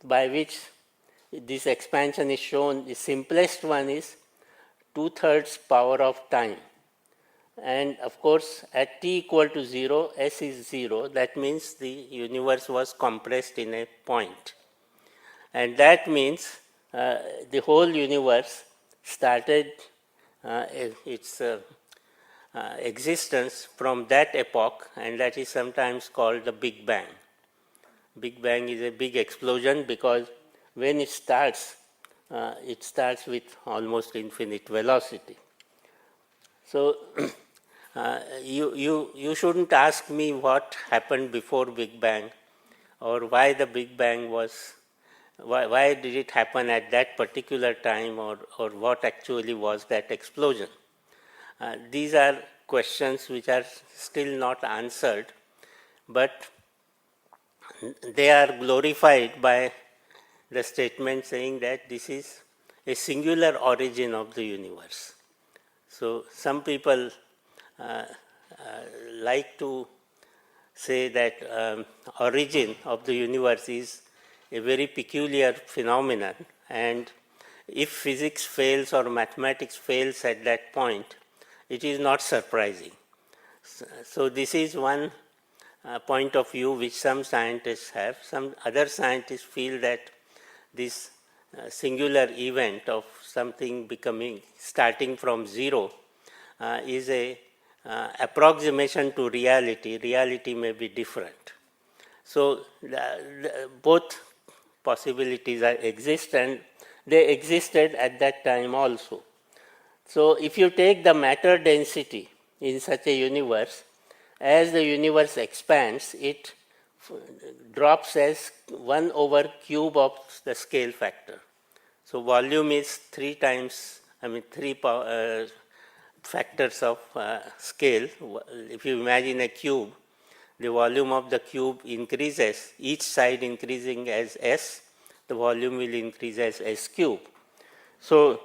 by which this expansion is shown, the simplest one is 2/3 power of time. And of course, at t equal to 0, s is 0. That means the universe was compressed in a point. And that means the whole universe started its existence from that epoch, and that is sometimes called the Big Bang. Big Bang is a big explosion because when it starts with almost infinite velocity. So you shouldn't ask me what happened before Big Bang or why the Big Bang was, why did it happen at that particular time, or what actually was that explosion. These are questions which are still not answered, but they are glorified by the statement saying that this is a singular origin of the universe. So some people like to say that origin of the universe is a very peculiar phenomenon, and if physics fails or mathematics fails at that point, it is not surprising. So this is one point of view which some scientists have. Some other scientists feel that this singular event of something starting from zero is a approximation to reality. Reality may be different. So both possibilities exist, and they existed at that time also. So if you take the matter density in such a universe, as the universe expands, it drops as 1 over cube of the scale factor. So volume is 3 factors of scale. If you imagine a cube, the volume of the cube increases, each side increasing as s, the volume will increase as s cube. So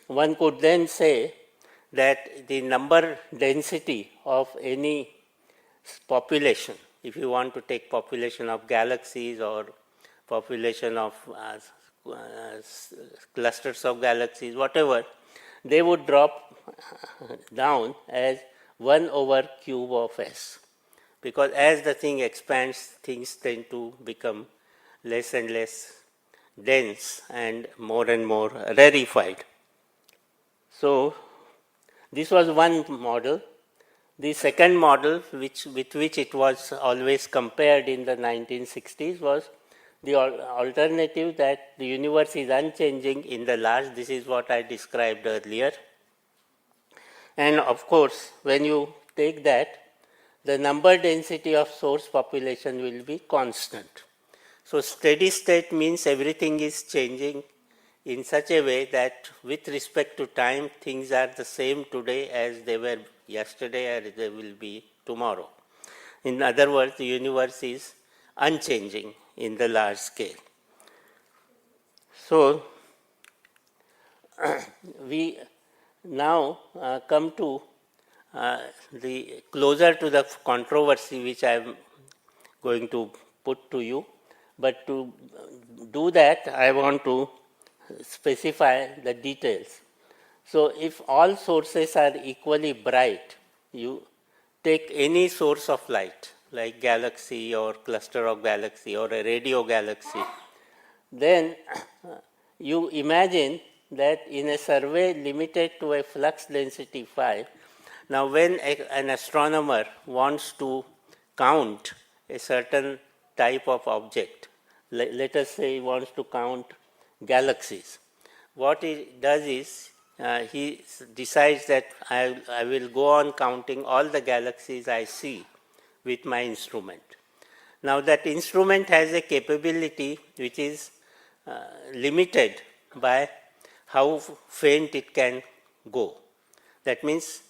one could then say that the number density of any population, if you want to take population of galaxies or population of clusters of galaxies, whatever, they would drop down as 1 over cube of s. Because as the thing expands, things tend to become less and less dense and more rarefied. So this was one model. The second model, with which it was always compared in the 1960s, was the alternative that the universe is unchanging in the large. This is what I described earlier. And of course, when you take that, the number density of source population will be constant. So steady state means everything is changing in such a way that with respect to time, things are the same today as they were yesterday, or they will be tomorrow. In other words, the universe is unchanging in the large scale. So we now come to the closer to the controversy which I am going to put to you. But to do that, I want to specify the details. So if all sources are equally bright, you take any source of light, like galaxy or cluster of galaxy or a radio galaxy, then you imagine that in a survey limited to a flux density phi, now when an astronomer wants to count a certain type of object, let us say he wants to count galaxies, what he does is he decides that I will go on counting all the galaxies I see with my instrument. Now that instrument has a capability which is limited by how faint it can go. That means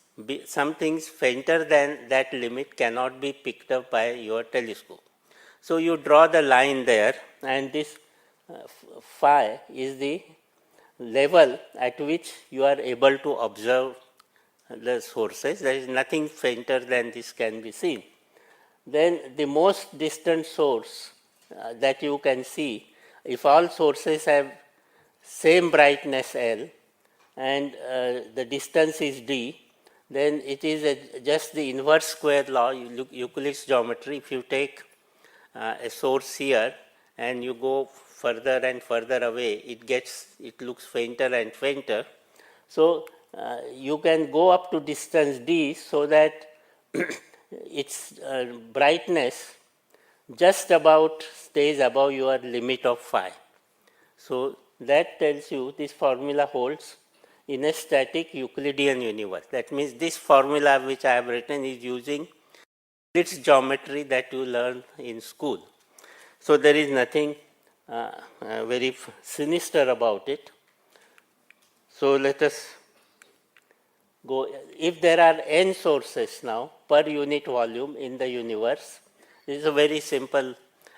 some things fainter than that limit cannot be picked up by your telescope. So you draw the line there, and this phi is the level at which you are able to observe the sources. There is nothing fainter than this can be seen. Then the most distant source that you can see, if all sources have same brightness L and the distance is d, then it is just the inverse square law, Euclid's geometry. If you take a source here and you go further and further away, it looks fainter and fainter. So you can go up to distance d so that its brightness just about stays above your limit of phi. So that tells you this formula holds in a static Euclidean universe. That means this formula which I have written is using its geometry that you learn in school. So there is nothing very sinister about it. So let us go. If there are n sources now per unit volume in the universe, this is a very simple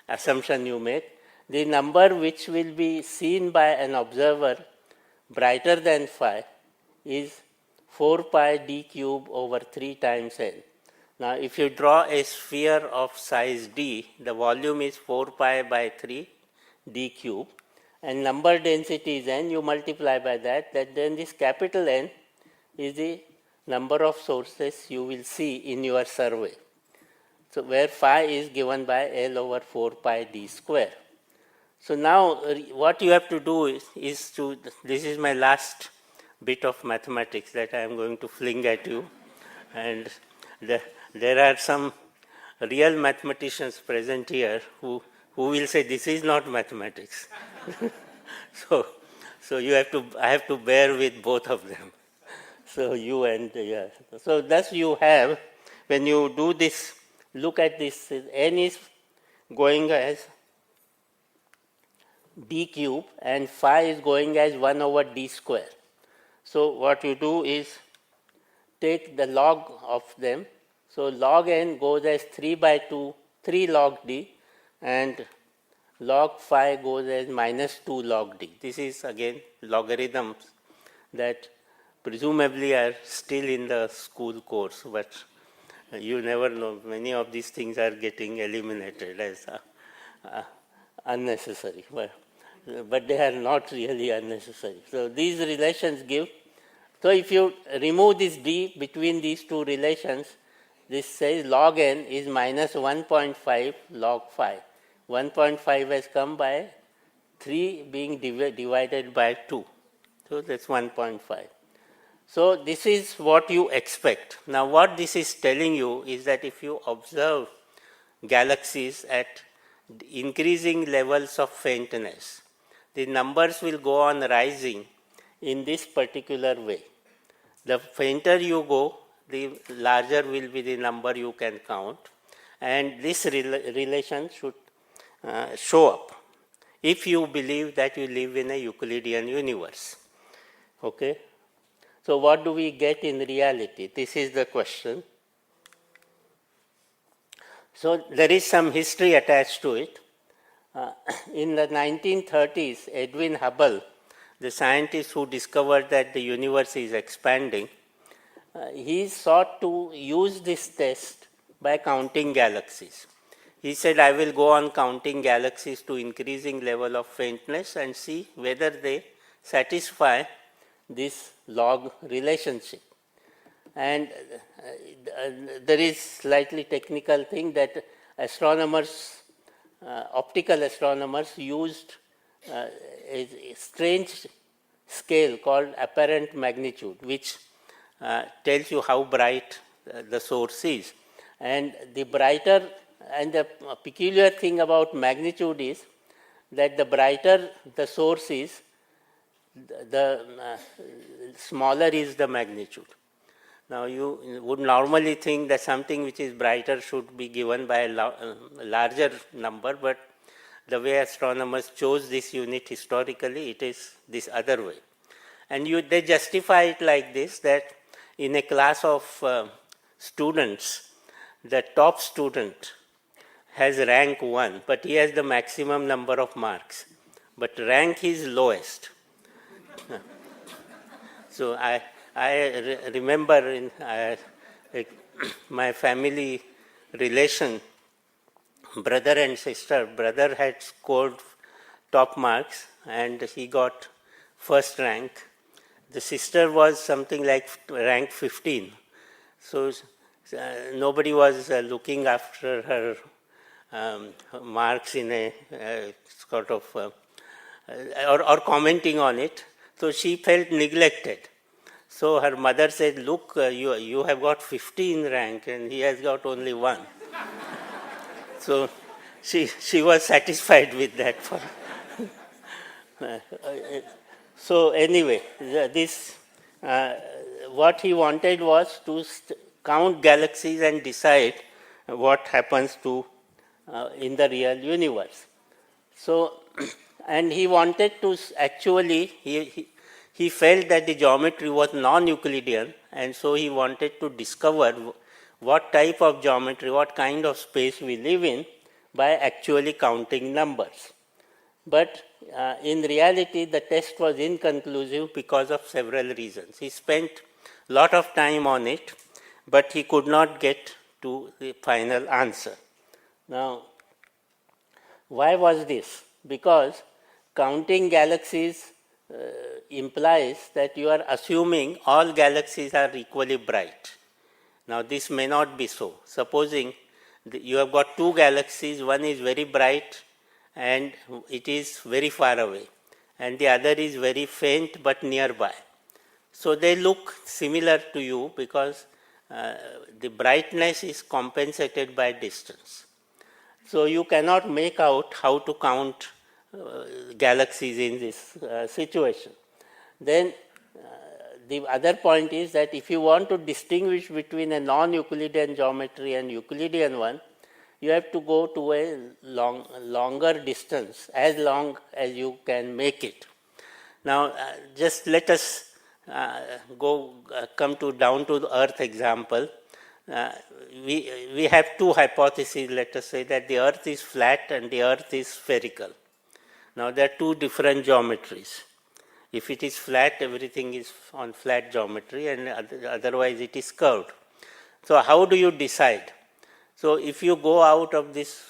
assumption you make. The number which will be seen by an observer brighter than phi is 4 pi d cube over 3 times n. Now, if you draw a sphere of size d, the volume is 4 pi by 3 d cube, and number density is n, you multiply by that then this capital N is the number of sources you will see in your survey. So, where phi is given by L over 4 pi d square. So, now what you have to do is this is my last bit of mathematics that I am going to fling at you, and there are some real mathematicians present here who will say this is not mathematics. so I have to bear with both of them. So you and so thus you have, when you do this, look at this, n is going as d cube and phi is going as 1 over d square. So what you do is take the log of them. So log n goes as 3 by 2, 3 log d, and log phi goes as minus 2 log d. This is again logarithms that presumably are still in the school course, but you never know. Many of these things are getting eliminated as unnecessary, but they are not really unnecessary. So these relations give. So if you remove this d between these two relations, this says log n is minus 1.5 log phi. 1.5 has come by 3 being divided by 2. So that's 1.5. So this is what you expect. Now what this is telling you is that if you observe galaxies at increasing levels of faintness, the numbers will go on rising in this particular way. The fainter you go, the larger will be the number you can count, and this relation should show up if you believe that you live in a Euclidean universe. Okay? So what do we get in reality? This is the question. So there is some history attached to it. In the 1930s, Edwin Hubble, the scientist who discovered that the universe is expanding, he sought to use this test by counting galaxies. He said, I will go on counting galaxies to increasing level of faintness and see whether they satisfy this log relationship. And there is slightly technical thing that astronomers, optical astronomers used a strange scale called apparent magnitude, which tells you how bright the source is. And the brighter, and the peculiar thing about magnitude is that the brighter the source is, the smaller is the magnitude. Now you would normally think that something which is brighter should be given by a larger number, but the way astronomers chose this unit historically, it is this other way. And they justify it like this, that in a class of students, the top student has rank 1, but he has the maximum number of marks, but rank is lowest. So I remember in my family relation, brother and sister. Brother had scored top marks and he got first rank. The sister was something like rank 15. So nobody was looking after her marks in a sort of, or commenting on it. So she felt neglected. So her mother said, look, you have got 15 rank and he has got only 1. So she was satisfied with that. So anyway, this what he wanted was to count galaxies and decide what happens to in the real universe. So, and he wanted to actually, he felt that the geometry was non-Euclidean, and so he wanted to discover what type of geometry, what kind of space we live in by actually counting numbers. But in reality, the test was inconclusive because of several reasons. He spent a lot of time on it, but he could not get to the final answer. Now, why was this? Because counting galaxies implies that you are assuming all galaxies are equally bright. Now, this may not be so. Supposing you have got 2 galaxies, one is very bright and it is very far away, and the other is very faint but nearby. So they look similar to you because the brightness is compensated by distance. So you cannot make out how to count galaxies in this situation. Then the other point is that if you want to distinguish between a non-Euclidean geometry and Euclidean one, you have to go to a longer distance, as long as you can make it. Now, just let us come to down to the Earth example. We have 2 hypotheses. Let us say that the Earth is flat and the Earth is spherical. Now, there are 2 different geometries. If it is flat, everything is on flat geometry, and otherwise it is curved. So how do you decide? So if you go out of this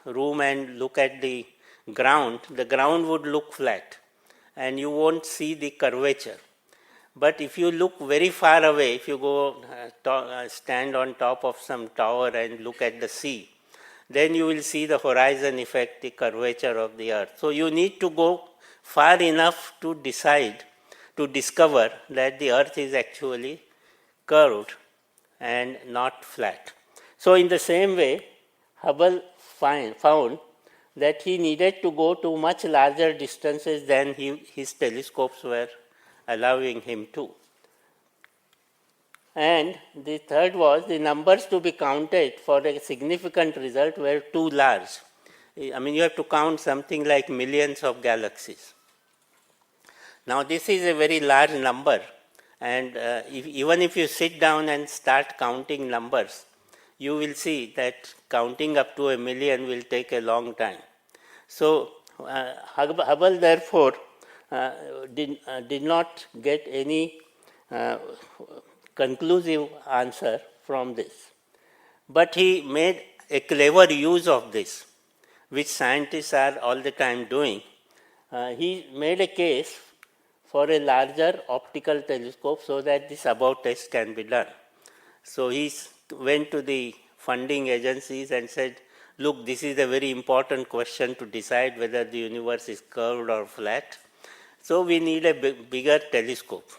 room and look at the ground would look flat and you won't see the curvature. But if you look very far away, if you go stand on top of some tower and look at the sea, then you will see the horizon effect, the curvature of the Earth. So you need to go far enough to discover that the Earth is actually curved and not flat. So in the same way, Hubble found that he needed to go to much larger distances than his telescopes were allowing him to. And the third was the numbers to be counted for a significant result were too large. I mean, you have to count something like millions of galaxies. Now, this is a very large number, and even if you sit down and start counting numbers, you will see that counting up to 1 million will take a long time. So, Hubble therefore did not get any conclusive answer from this. But he made a clever use of this, which scientists are all the time doing. He made a case for a larger optical telescope so that this above test can be done. So he went to the funding agencies and said, look, this is a very important question to decide whether the universe is curved or flat. So we need a bigger telescope.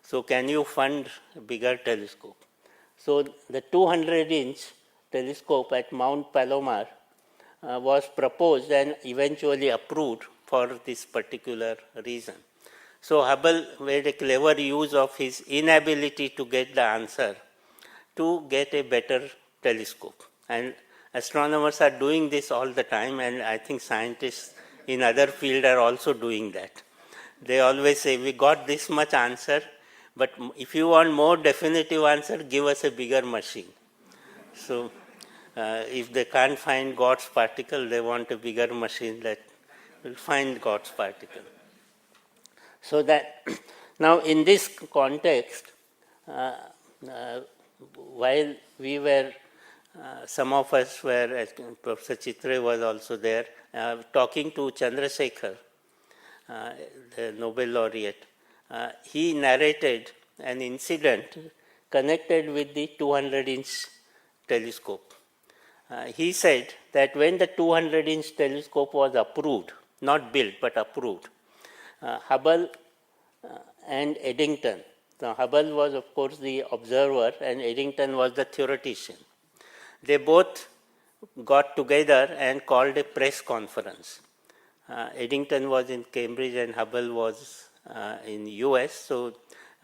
So can you fund a bigger telescope? So the 200-inch telescope at Mount Palomar was proposed and eventually approved for this particular reason. So Hubble made a clever use of his inability to get the answer to get a better telescope. And astronomers are doing this all the time, and I think scientists in other fields are also doing that. They always say, we got this much answer, but if you want more definitive answer, give us a bigger machine. So if they can't find God's particle, they want a bigger machine that will find God's particle. So that now in this context, while we were some of us were, as Professor Chitre was also there, talking to Chandrasekhar, the Nobel laureate. He narrated an incident connected with the 200-inch telescope. He said that when the 200-inch telescope was approved, not built but approved, Hubble and Eddington. Now, Hubble was, of course, the observer, and Eddington was the theoretician. They both got together and called a press conference. Eddington was in Cambridge and Hubble was in US, so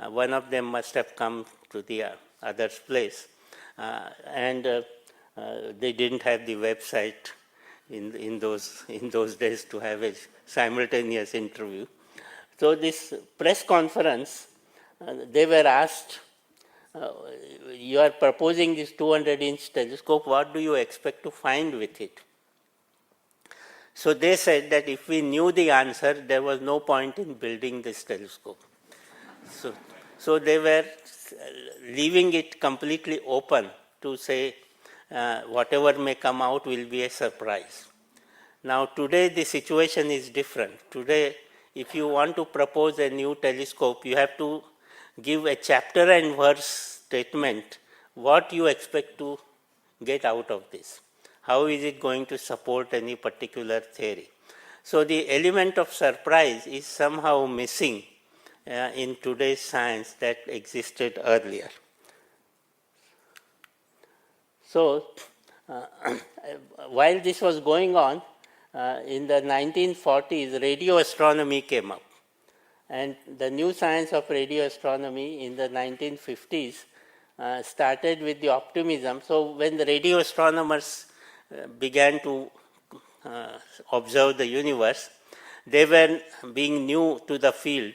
one of them must have come to the other's place. And they didn't have the website in those days to have a simultaneous interview. So this press conference, they were asked, you are proposing this 200-inch telescope, what do you expect to find with it? So they said that if we knew the answer, there was no point in building this telescope. So they were leaving it completely open to say whatever may come out will be a surprise. Now today the situation is different. Today, if you want to propose a new telescope, you have to give a chapter and verse statement what you expect to get out of this. How is it going to support any particular theory? So the element of surprise is somehow missing in today's science that existed earlier. So while this was going on, in the 1940s, radio astronomy came up. And the new science of radio astronomy in the 1950s started with the optimism. So when the radio astronomers began to observe the universe, they were being new to the field.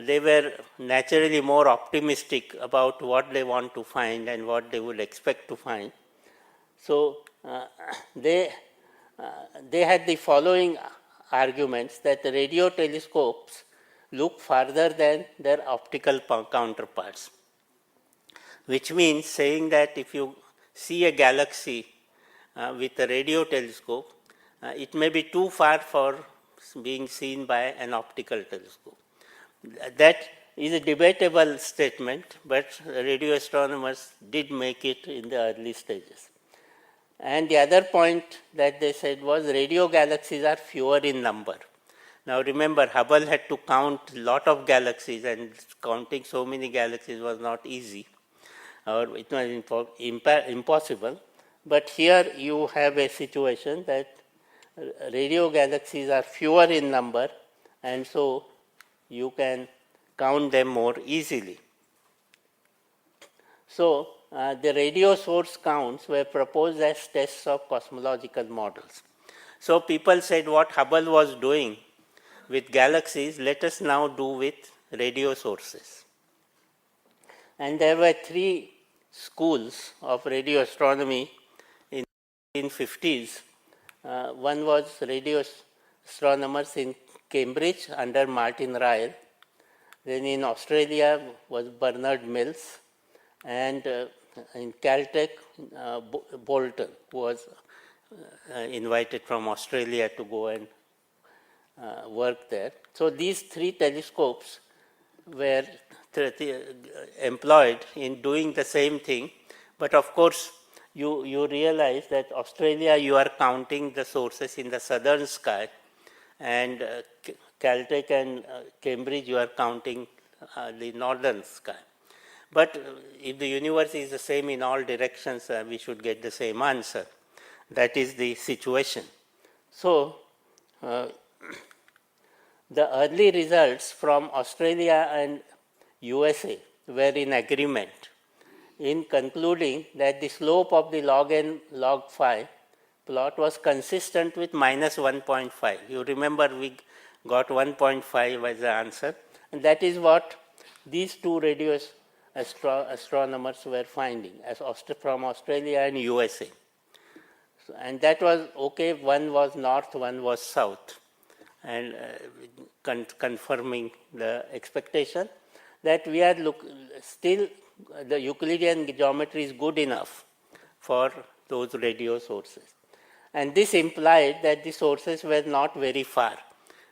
They were naturally more optimistic about what they want to find and what they would expect to find. So they had the following arguments, that the radio telescopes look farther than their optical counterparts, which means saying that if you see a galaxy with a radio telescope, it may be too far for being seen by an optical telescope. That is a debatable statement, but radio astronomers did make it in the early stages. And the other point that they said was radio galaxies are fewer in number. Now remember, Hubble had to count a lot of galaxies, and counting so many galaxies was not easy, or it was impossible. But here you have a situation that radio galaxies are fewer in number, and so you can count them more easily. So the radio source counts were proposed as tests of cosmological models. So people said what Hubble was doing with galaxies, let us now do with radio sources. And there were three schools of radio astronomy in the 1950s. One was radio astronomers in Cambridge under Martin Ryle. Then in Australia was Bernard Mills, and in Caltech, Bolton was invited from Australia to go and work there. So these three telescopes were employed in doing the same thing, but of course you realize that Australia, you are counting the sources in the southern sky, and Caltech and Cambridge, you are counting the northern sky. But if the universe is the same in all directions, we should get the same answer. That is the situation. So the early results from Australia and USA were in agreement in concluding that the slope of the log n log phi plot was consistent with minus 1.5. You remember we got 1.5 as the answer, and that is what these two radio astronomers were finding from Australia and USA. So, and that was okay, one was north, one was south, and confirming the expectation that we are still the Euclidean geometry is good enough for those radio sources. And this implied that the sources were not very far.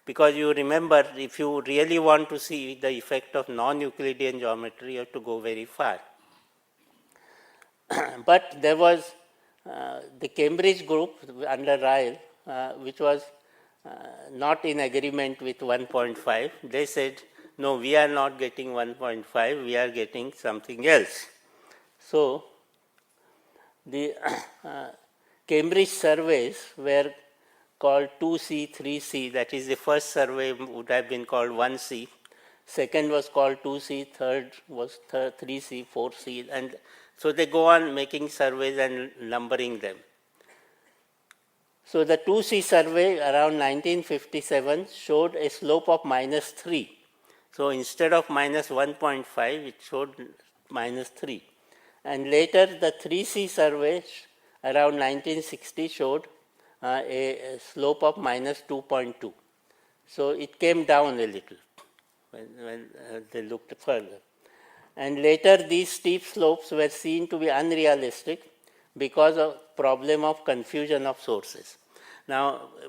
Because you remember, if you really want to see the effect of non-Euclidean geometry, you have to go very far. But there was the Cambridge group under Ryle, which was not in agreement with 1.5. They said, no, we are not getting 1.5, we are getting something else. So, the Cambridge surveys were called 2C, 3C, that is the first survey would have been called 1C, second was called 2C, third was 3C, 4C, and so they go on making surveys and numbering them. So the 2C survey around 1957 showed a slope of -3. So instead of -1.5, it showed -3. And later the 3C survey around 1960 showed a slope of -2.2. So it came down a little when they looked further. And later these steep slopes were seen to be unrealistic because of problem of confusion of sources. Now,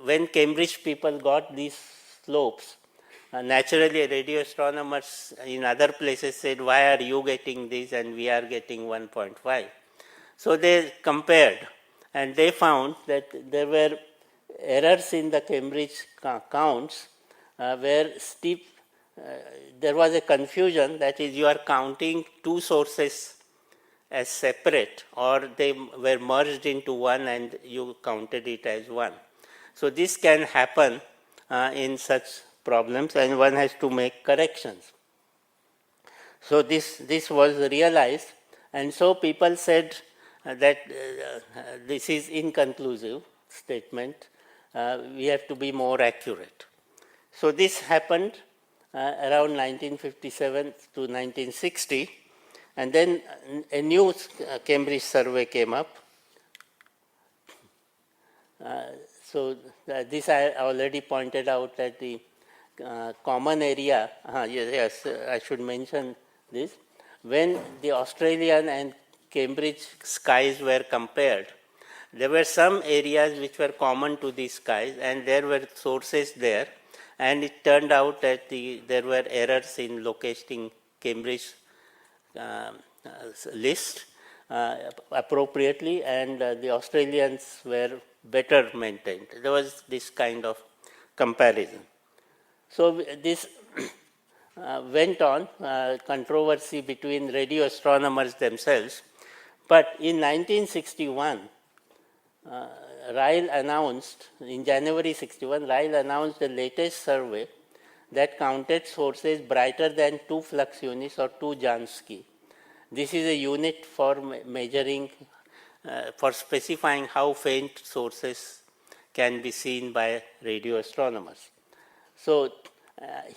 when Cambridge people got these slopes, naturally radio astronomers in other places said, why are you getting this and we are getting 1.5? So they compared and they found that there were errors in the Cambridge counts where steep, there was a confusion, that is you are counting two sources as separate or they were merged into one and you counted it as one. So this can happen in such problems and one has to make corrections. So this was realized and so people said that this is inconclusive statement, we have to be more accurate. So this happened around 1957 to 1960 and then a new Cambridge survey came up. So this I already pointed out that the common area, yes, I should mention this. When the Australian and Cambridge skies were compared, there were some areas which were common to these skies and there were sources there, and it turned out that there were errors in locating Cambridge list appropriately, and the Australians were better maintained. There was this kind of comparison. So this went on, controversy between radio astronomers themselves. But in 1961, Ryle announced, in January 61, Ryle announced the latest survey that counted sources brighter than 2 flux units or 2 Jansky. This is a unit for measuring, for specifying how faint sources can be seen by radio astronomers. So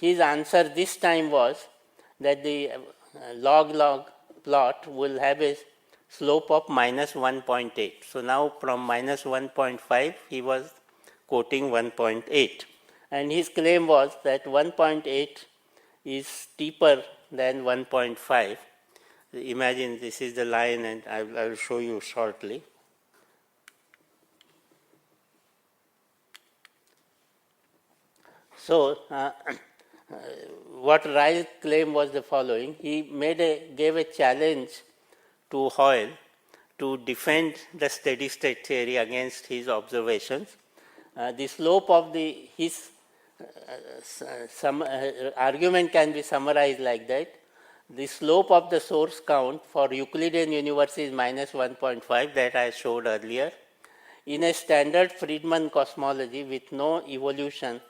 his answer this time was that the log-log plot will have a slope of -1.8. So now from -1.5 he was quoting 1.8. And his claim was that 1.8 is steeper than 1.5. Imagine this is the line and I will show you shortly. So what Ryle claimed was the following. He gave a challenge to Hoyle to defend the steady state theory against his observations. The slope of his argument can be summarized like that. The slope of the source count for Euclidean universe is -1.5 that I showed earlier. In a standard Friedmann cosmology with no evolution,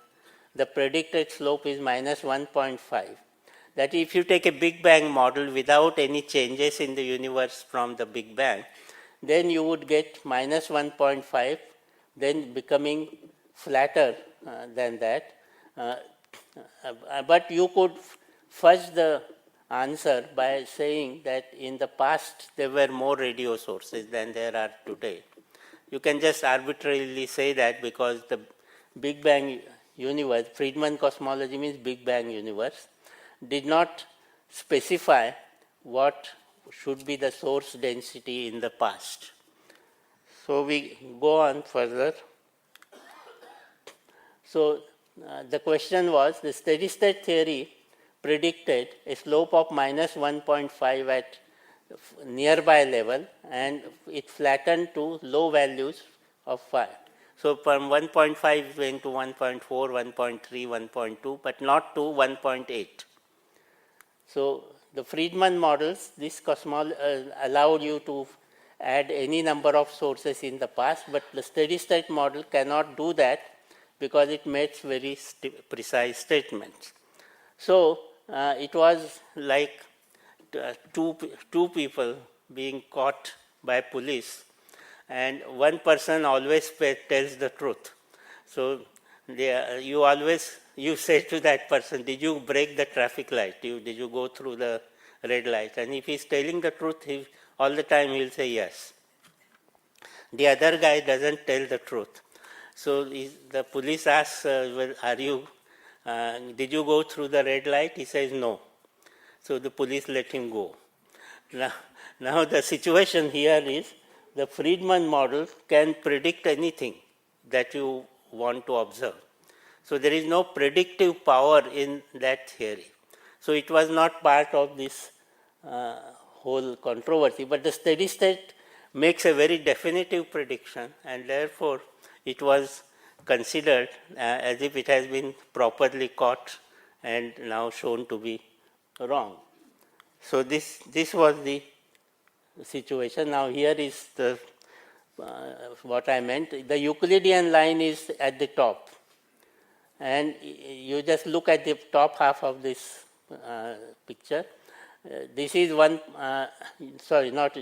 the predicted slope is -1.5. That if you take a Big Bang model without any changes in the universe from the Big Bang, then you would get -1.5, then becoming flatter than that. But you could fudge the answer by saying that in the past there were more radio sources than there are today. You can just arbitrarily say that because the Big Bang universe, Friedmann cosmology means Big Bang universe, did not specify what should be the source density in the past. So we go on further. So the question was, the steady state theory predicted a slope of minus 1.5 at nearby level, and it flattened to low values of 5. So from 1.5 went to 1.4, 1.3, 1.2, but not to 1.8. So the Friedman models, this allowed you to add any number of sources in the past, but the steady state model cannot do that because it makes very precise statements. So it was like two people being caught by police, and one person always tells the truth. So you say to that person, did you break the traffic light? Did you go through the red light? And if he's telling the truth, all the time he'll say yes. The other guy doesn't tell the truth. So the police asks, did you go through the red light? He says no. So the police let him go. Now the situation here is, the Friedman model can predict anything that you want to observe. So there is no predictive power in that theory. So it was not part of this whole controversy, but the steady state makes a very definitive prediction, and therefore it was considered as if it has been properly caught and now shown to be wrong. So this was the situation. Now here is the what I meant. The Euclidean line is at the top, and you just look at the top half of this picture. This is one. Sorry, not.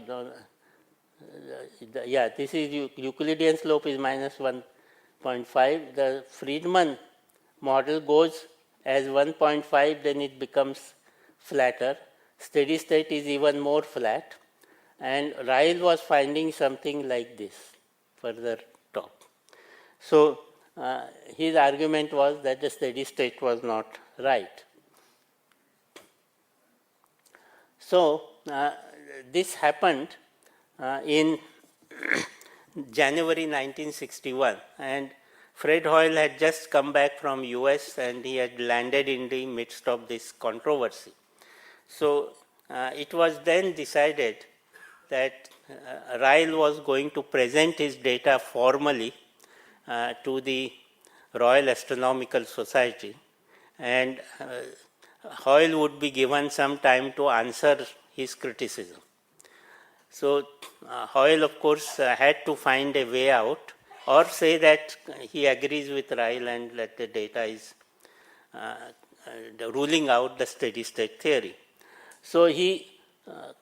This is Euclidean slope is minus 1.5. The Friedman model goes as 1.5, then it becomes flatter. Steady state is even more flat, and Ryle was finding something like this further top. So his argument was that the steady state was not right. So this happened in January 1961, and Fred Hoyle had just come back from US and he had landed in the midst of this controversy. So it was then decided that Ryle was going to present his data formally to the Royal Astronomical Society, and Hoyle would be given some time to answer his criticism. So Hoyle, of course, had to find a way out, or say that he agrees with Ryle and that the data is ruling out the steady state theory. So he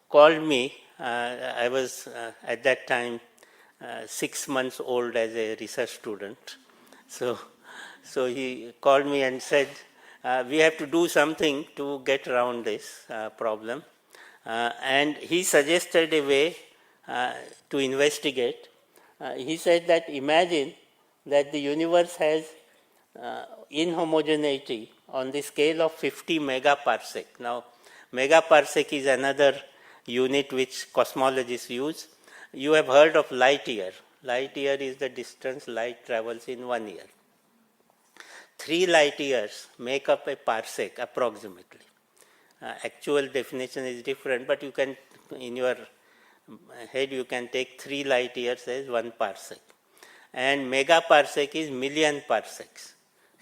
called me. I was at that time 6 months old as a research student. So he called me and said, we have to do something to get around this problem. And he suggested a way to investigate. He said that imagine that the universe has inhomogeneity on the scale of 50 megaparsec. Now, megaparsec is another unit which cosmologists use. You have heard of light year. Light year is the distance light travels in 1 year. 3 light years make up a parsec approximately. Actual definition is different, but you can, in your head, you can take 3 light years as 1 parsec. And megaparsec is million parsecs.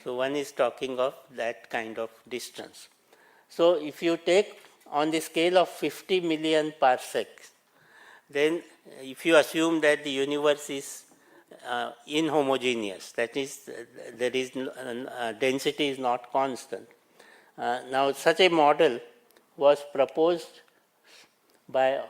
So one is talking of that kind of distance. So if you take on the scale of 50 million parsecs, then if you assume that the universe is inhomogeneous, that is, there is density is not constant. Now such a model was proposed by